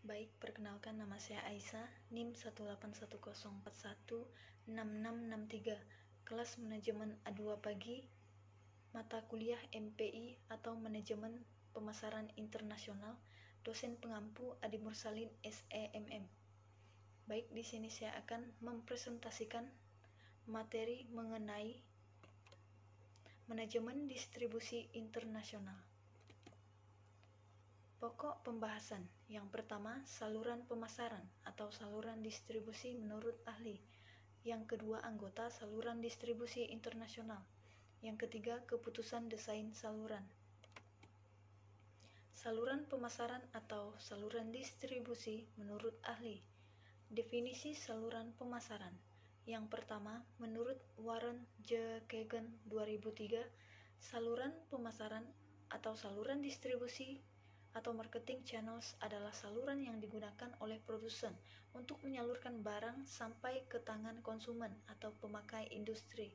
Baik, perkenalkan nama saya Aisyah, NIM 18104166663, kelas Manajemen A2 Pagi, mata kuliah MPI atau Manajemen Pemasaran Internasional, dosen pengampu Adi Mursalin SEMM. Baik, di sini saya akan mempresentasikan materi mengenai Manajemen Distribusi Internasional. Pokok pembahasan yang pertama, saluran pemasaran atau saluran distribusi menurut ahli. Yang kedua, anggota saluran distribusi internasional. Yang ketiga, keputusan desain saluran. Saluran pemasaran atau saluran distribusi menurut ahli. Definisi saluran pemasaran. Yang pertama, menurut Warren J. Kagan 2003, saluran pemasaran atau saluran distribusi atau marketing channels adalah saluran yang digunakan oleh produsen untuk menyalurkan barang sampai ke tangan konsumen atau pemakai industri.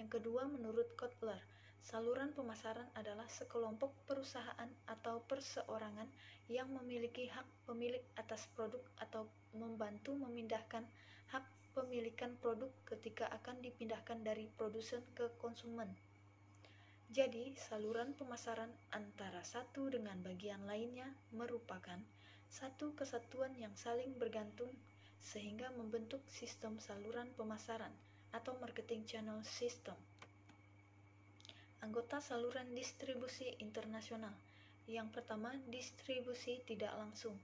Yang kedua, menurut Kotler, saluran pemasaran adalah sekelompok perusahaan atau perseorangan yang memiliki hak pemilik atas produk atau membantu memindahkan hak pemilikan produk ketika akan dipindahkan dari produsen ke konsumen. Jadi, saluran pemasaran antara satu dengan bagian lainnya merupakan satu kesatuan yang saling bergantung sehingga membentuk sistem saluran pemasaran atau marketing channel system. Anggota saluran distribusi internasional. Yang pertama, distribusi tidak langsung.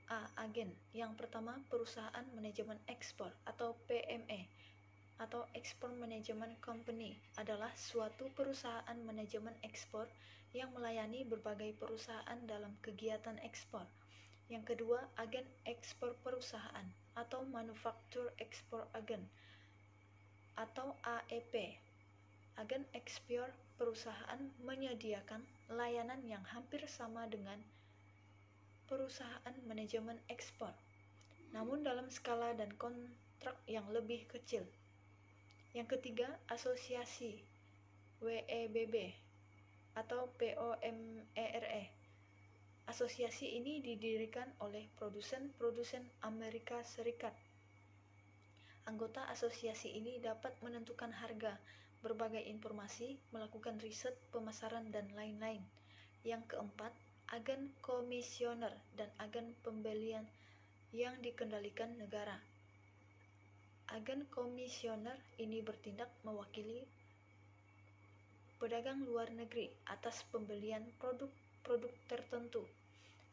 A. Agen. Yang pertama, perusahaan manajemen ekspor atau PME atau Export Management Company adalah suatu perusahaan manajemen ekspor yang melayani berbagai perusahaan dalam kegiatan ekspor. Yang kedua, agen ekspor perusahaan atau Manufacture Export Agent atau AEP. Agen ekspor perusahaan menyediakan layanan yang hampir sama dengan perusahaan manajemen ekspor, namun dalam skala dan kontrak yang lebih kecil. Yang ketiga, asosiasi WEBB atau POMERE. Asosiasi ini didirikan oleh produsen Amerika Serikat. Anggota asosiasi ini dapat menentukan harga, berbagai informasi, melakukan riset, pemasaran, dan lain-lain. Yang keempat, agen komisioner dan agen pembelian yang dikendalikan negara. Agen komisioner ini bertindak mewakili pedagang luar negeri atas pembelian produk-produk tertentu.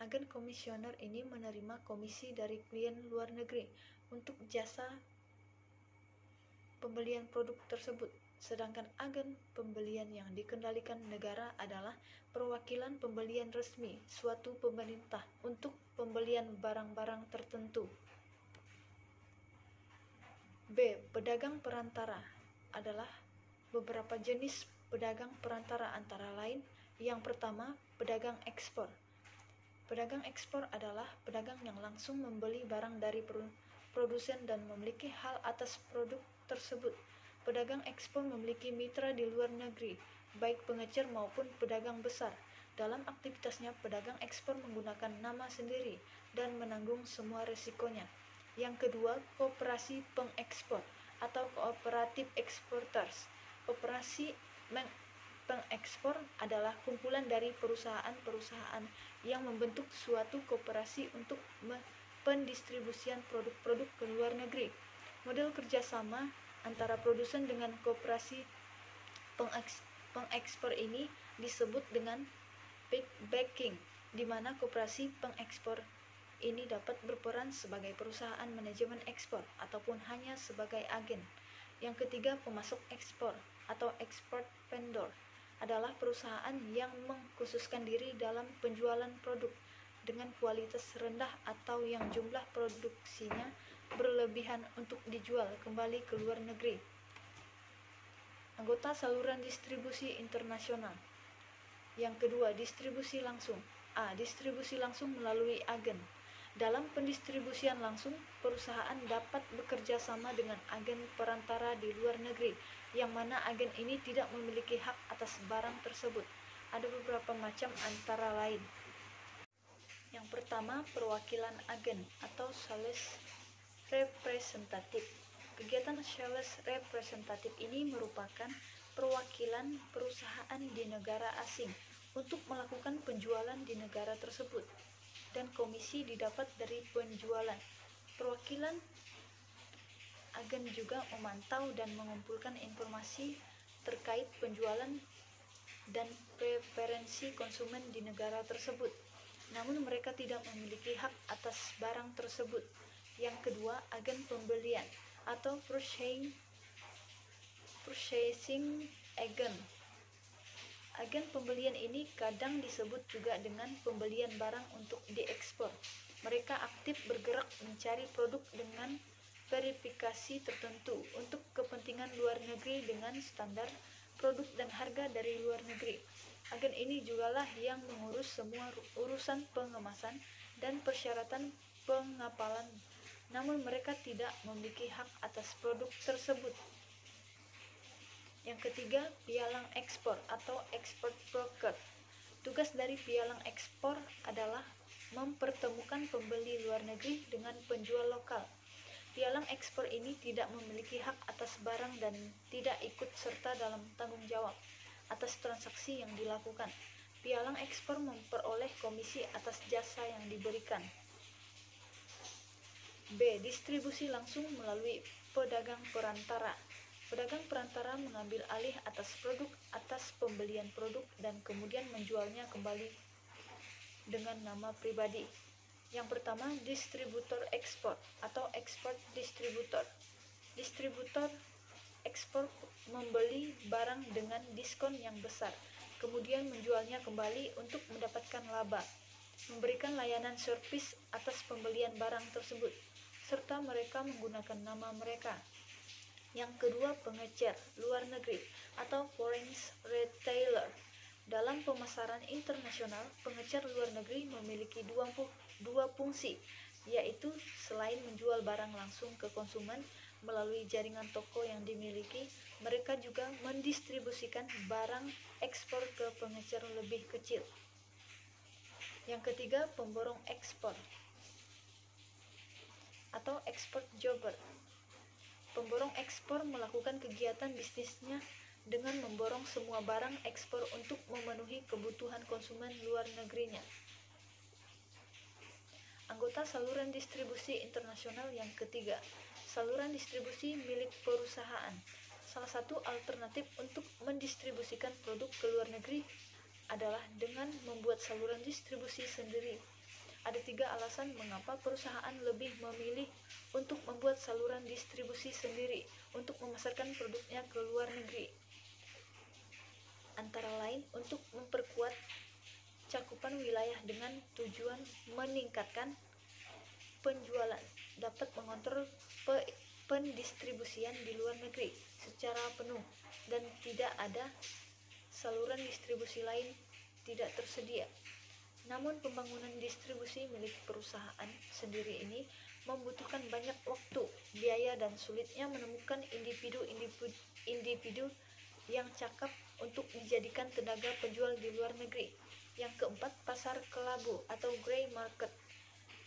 Agen komisioner ini menerima komisi dari klien luar negeri untuk jasa pembelian produk tersebut. Sedangkan agen pembelian yang dikendalikan negara adalah perwakilan pembelian resmi suatu pemerintah untuk pembelian barang-barang tertentu. B. Pedagang perantara adalah beberapa jenis pedagang perantara antara lain. Yang pertama, pedagang ekspor. Pedagang ekspor adalah pedagang yang langsung membeli barang dari produsen dan memiliki hal atas produk tersebut. Pedagang ekspor memiliki mitra di luar negeri, baik pengecer maupun pedagang besar. Dalam aktivitasnya, pedagang ekspor menggunakan nama sendiri dan menanggung semua resikonya. Yang kedua, koperasi pengekspor atau cooperative exporters. Koperasi pengekspor adalah kumpulan dari perusahaan-perusahaan yang membentuk suatu koperasi untuk pendistribusian produk-produk ke luar negeri. Model kerjasama antara produsen dengan koperasi pengekspor ini disebut dengan piggybacking, di mana koperasi pengekspor ini dapat berperan sebagai perusahaan manajemen ekspor ataupun hanya sebagai agen. Yang ketiga, pemasok ekspor atau export vendor adalah perusahaan yang mengkhususkan diri dalam penjualan produk dengan kualitas rendah atau yang jumlah produksinya berlebihan untuk dijual kembali ke luar negeri. Anggota saluran distribusi internasional. Yang kedua, distribusi langsung. A. Distribusi langsung melalui agen. Dalam pendistribusian langsung, perusahaan dapat bekerja sama dengan agen perantara di luar negeri, yang mana agen ini tidak memiliki hak atas barang tersebut. Ada beberapa macam antara lain. Yang pertama, pertama, perwakilan agen atau sales representatif. Kegiatan sales representatif ini merupakan perwakilan perusahaan di negara asing untuk melakukan penjualan di negara tersebut, dan komisi didapat dari penjualan. Perwakilan agen juga memantau dan mengumpulkan informasi terkait penjualan dan preferensi konsumen di negara tersebut, namun mereka tidak memiliki hak atas barang tersebut. Yang kedua, agen pembelian atau purchasing agent. Agen pembelian ini kadang disebut juga dengan pembelian barang untuk diekspor. Mereka aktif bergerak mencari produk dengan verifikasi tertentu untuk kepentingan luar negeri dengan standar produk dan harga dari luar negeri. Agen ini jugalah yang mengurus semua urusan pengemasan dan persyaratan pengapalan, namun mereka tidak memiliki hak atas produk tersebut. Yang ketiga, pialang ekspor atau export broker. Tugas dari pialang ekspor adalah mempertemukan pembeli luar negeri dengan penjual lokal. Pialang ekspor ini tidak memiliki hak atas barang dan tidak ikut serta dalam tanggung jawab atas transaksi yang dilakukan. Pialang ekspor memperoleh komisi atas jasa yang diberikan. B. Distribusi langsung melalui pedagang perantara. Pedagang perantara mengambil alih atas produk atas pembelian produk dan kemudian menjualnya kembali dengan nama pribadi. Yang pertama, distributor ekspor atau export distributor. Distributor ekspor membeli barang dengan diskon yang besar, kemudian menjualnya kembali untuk mendapatkan laba, memberikan layanan servis atas pembelian barang tersebut, serta mereka menggunakan nama mereka. Yang kedua, pengecer luar negeri atau foreign retailer. Dalam pemasaran internasional, pengecer luar negeri memiliki dua fungsi, yaitu selain menjual barang langsung ke konsumen melalui jaringan toko yang dimiliki, mereka juga mendistribusikan barang ekspor ke pengecer lebih kecil. Yang ketiga, pemborong ekspor atau export jobber. Pemborong ekspor melakukan kegiatan bisnisnya dengan memborong semua barang ekspor untuk memenuhi kebutuhan konsumen luar negerinya. Anggota saluran distribusi internasional yang ketiga, saluran distribusi milik perusahaan. Salah satu alternatif untuk mendistribusikan produk ke luar negeri adalah dengan membuat saluran distribusi sendiri. Ada 3 alasan mengapa perusahaan lebih memilih untuk membuat saluran distribusi sendiri untuk memasarkan produknya ke luar negeri. Antara lain, untuk memperkuat cakupan wilayah dengan tujuan meningkatkan penjualan, dapat mengontrol pendistribusian di luar negeri secara penuh, dan tidak ada saluran distribusi lain tidak tersedia. Namun pembangunan distribusi milik perusahaan sendiri ini membutuhkan banyak waktu, biaya, dan sulitnya menemukan individu yang cakep untuk dijadikan tenaga penjual di luar negeri. Yang keempat, pasar kelabu atau grey market.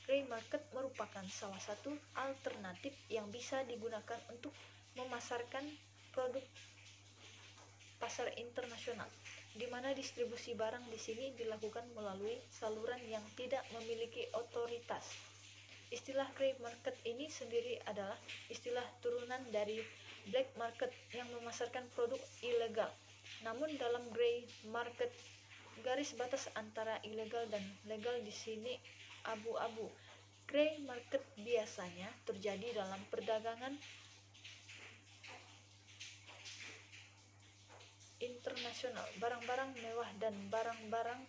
Grey market merupakan salah satu alternatif yang bisa digunakan untuk memasarkan produk pasar internasional, di mana distribusi barang di sini dilakukan melalui saluran yang tidak memiliki otoritas. Istilah grey market ini sendiri adalah istilah turunan dari black market yang memasarkan produk ilegal. Namun dalam grey market, garis batas antara ilegal dan legal di sini abu-abu. Grey market biasanya terjadi dalam perdagangan internasional, barang-barang mewah dan barang-barang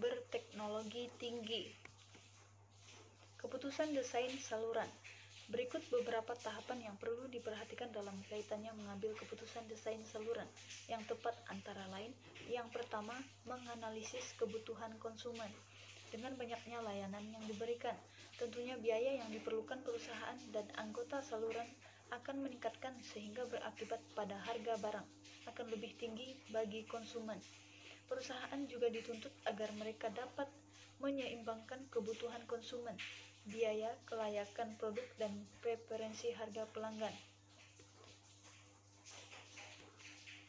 berteknologi tinggi. Keputusan desain saluran. Berikut beberapa tahapan yang perlu diperhatikan dalam kaitannya mengambil keputusan desain saluran yang tepat, antara lain. Yang pertama, menganalisis kebutuhan konsumen. Dengan banyaknya layanan yang diberikan, tentunya biaya yang diperlukan perusahaan dan anggota saluran akan meningkatkan sehingga berakibat pada harga barang akan lebih tinggi bagi konsumen. Perusahaan juga dituntut agar mereka dapat menyeimbangkan kebutuhan konsumen, biaya, kelayakan produk, dan preferensi harga pelanggan.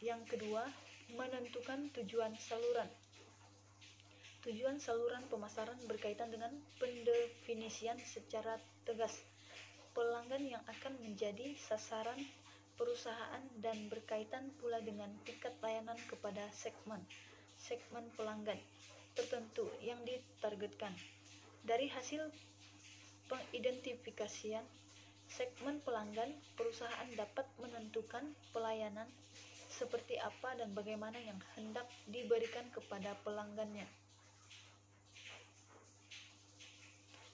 Yang kedua, menentukan tujuan saluran. Tujuan saluran pemasaran berkaitan dengan pendefinisian secara tegas pelanggan yang akan menjadi sasaran perusahaan dan berkaitan pula dengan tingkat layanan kepada segmen pelanggan tertentu yang ditargetkan. Dari hasil pengidentifikasian segmen pelanggan, perusahaan dapat menentukan pelayanan seperti apa dan bagaimana yang hendak diberikan kepada pelanggannya.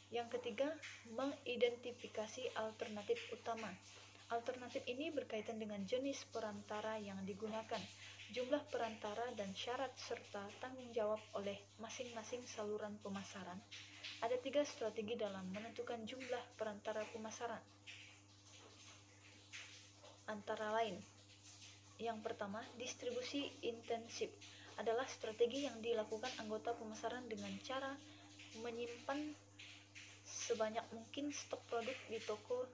Yang ketiga, mengidentifikasi alternatif utama. Alternatif ini berkaitan dengan jenis perantara yang digunakan, jumlah perantara dan syarat serta tanggung jawab oleh masing-masing saluran pemasaran. Ada 3 strategi dalam menentukan jumlah perantara pemasaran. Antara lain, yang pertama, distribusi intensif adalah strategi yang dilakukan anggota pemasaran dengan cara menyimpan sebanyak mungkin stok produk di toko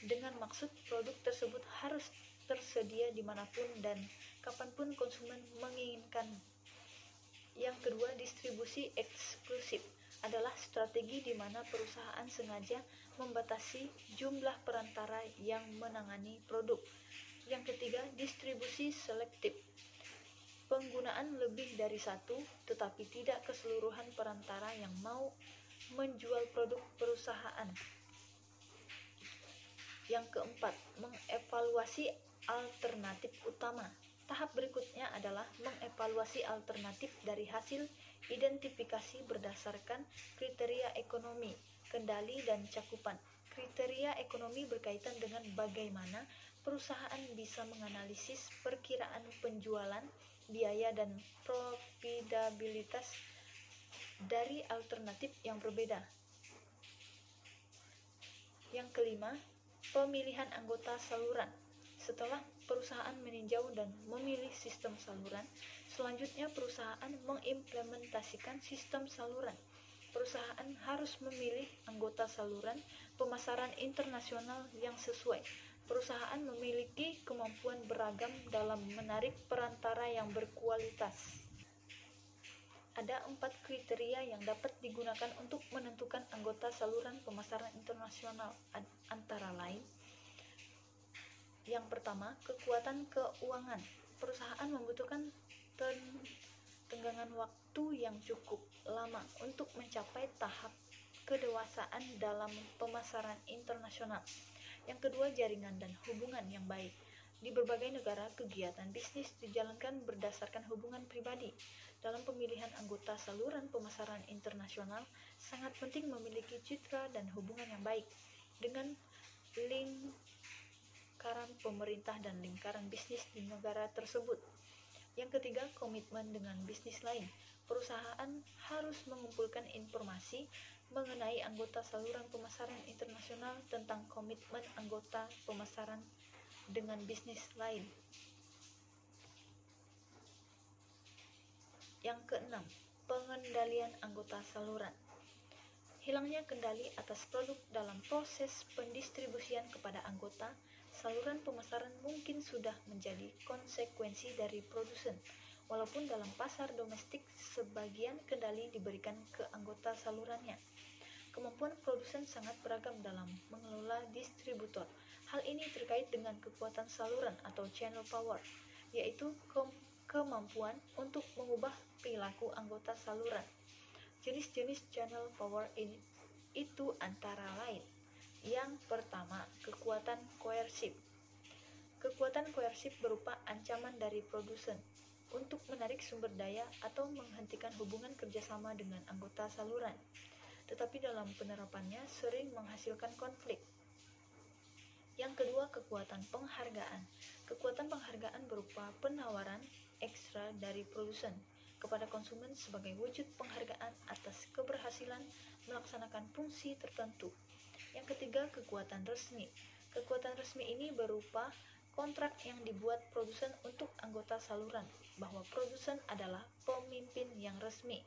dengan maksud produk tersebut harus tersedia dimanapun dan kapanpun konsumen menginginkan. Yang kedua, distribusi eksklusif adalah strategi di mana perusahaan sengaja membatasi jumlah perantara yang menangani produk. Yang ketiga, distribusi selektif. Penggunaan lebih dari satu, tetapi tidak keseluruhan perantara yang mau menjual produk perusahaan. Yang keempat, mengevaluasi alternatif utama. Tahap berikutnya adalah mengevaluasi alternatif dari hasil identifikasi berdasarkan kriteria ekonomi, kendali, dan cakupan. Kriteria ekonomi berkaitan dengan bagaimana perusahaan bisa menganalisis perkiraan penjualan, biaya, dan profitabilitas dari alternatif yang berbeda. Yang kelima, pemilihan anggota saluran. Setelah perusahaan meninjau dan memilih sistem saluran, selanjutnya perusahaan mengimplementasikan sistem saluran. Perusahaan harus memilih anggota saluran pemasaran internasional yang sesuai. Perusahaan memiliki kemampuan beragam dalam menarik perantara yang berkualitas. Ada 4 kriteria yang dapat digunakan untuk menentukan anggota saluran pemasaran internasional, antara lain. Yang pertama, kekuatan keuangan. Perusahaan membutuhkan tenggangan waktu yang cukup lama untuk mencapai tahap kedewasaan dalam pemasaran internasional. Yang kedua, jaringan dan hubungan yang baik. Di berbagai negara, kegiatan bisnis dijalankan berdasarkan hubungan pribadi. Dalam pemilihan anggota saluran pemasaran internasional, sangat penting memiliki citra dan hubungan yang baik dengan lingkaran pemerintah dan lingkaran bisnis di negara tersebut. Yang ketiga, komitmen dengan bisnis lain. Perusahaan harus mengumpulkan informasi mengenai anggota saluran pemasaran internasional tentang komitmen anggota pemasaran dengan bisnis lain. Yang keenam, pengendalian anggota saluran. Hilangnya kendali atas produk dalam proses pendistribusian kepada anggota saluran pemasaran mungkin sudah menjadi konsekuensi dari produsen. Walaupun dalam pasar domestik sebagian kendali diberikan ke anggota salurannya. Kemampuan produsen sangat beragam dalam mengelola distributor. Hal ini terkait dengan kekuatan saluran atau channel power, yaitu kemampuan untuk mengubah perilaku anggota saluran. Jenis-jenis channel power itu antara lain. Yang pertama, kekuatan koersif. Kekuatan koersif berupa ancaman dari produsen untuk menarik sumber daya atau menghentikan hubungan kerjasama dengan anggota saluran, tetapi dalam penerapannya sering menghasilkan konflik. Yang kedua, kekuatan penghargaan. Kekuatan penghargaan berupa penawaran ekstra dari produsen kepada konsumen sebagai wujud penghargaan atas keberhasilan melaksanakan fungsi tertentu. Yang ketiga, kekuatan resmi. Kekuatan resmi ini berupa kontrak yang dibuat produsen untuk anggota saluran, bahwa produsen adalah pemimpin yang resmi.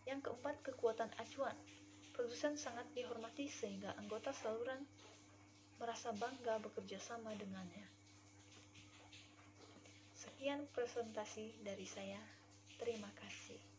Yang keempat, kekuatan acuan. Produsen sangat dihormati sehingga anggota saluran merasa bangga bekerja sama dengannya. Sekian presentasi dari saya. Terima kasih.